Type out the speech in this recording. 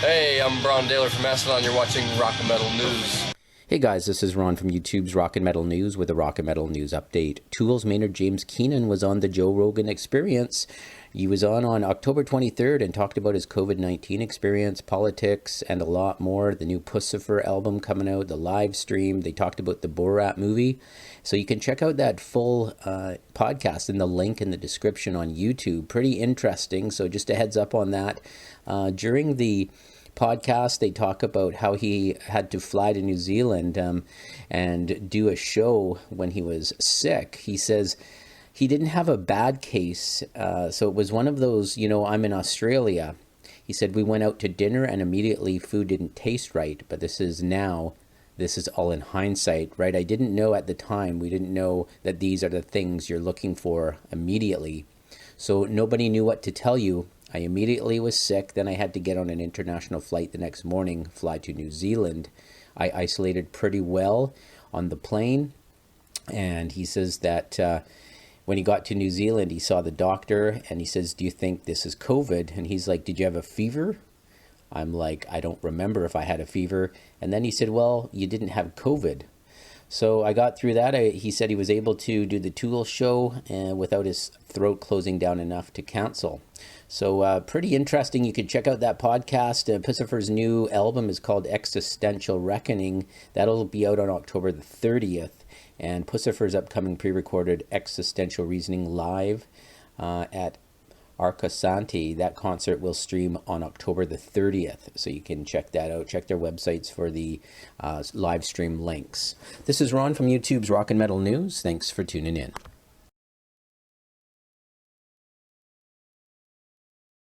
Hey, I'm Brown Daler from Mastodon. You're watching Rock and Metal News. Hey guys, this is Ron from YouTube's Rock and Metal News with a Rock and Metal News update. Tool's Maynard James Keenan was on the Joe Rogan Experience. He was on October 23rd and talked about his COVID-19 experience, politics, and a lot more. The new Pussifer album coming out, the live stream. They talked about the Borat movie. So you can check out that full podcast in the link in the description on YouTube. Pretty interesting. So just a heads up on that. During the podcast, they talk about how he had to fly to New Zealand and do a show when he was sick. He says he didn't have a bad case, so it was one of those, I'm in Australia. He said we went out to dinner and immediately food didn't taste right, but this is all in hindsight, right? I didn't know at the time, we didn't know that these are the things you're looking for immediately. So nobody knew what to tell you. I immediately was sick. Then I had to get on an international flight the next morning, fly to New Zealand. I isolated pretty well on the plane. And he says that when he got to New Zealand, he saw the doctor and he says, "Do you think this is COVID?" And he's like, "Did you have a fever?" I'm like, "I don't remember if I had a fever." And then he said, "Well, you didn't have COVID." So I got through that. He said he was able to do the Tool show without his throat closing down enough to cancel. So pretty interesting. You can check out that podcast. Pussifer's new album is called Existential Reckoning. That'll be out on October the 30th. And Pussifer's upcoming pre-recorded Existential Reasoning live at Arcasanti. That concert will stream on October the 30th, so you can check that out. Check their websites for the live stream links. This is Ron from YouTube's Rock and Metal News. Thanks for tuning in.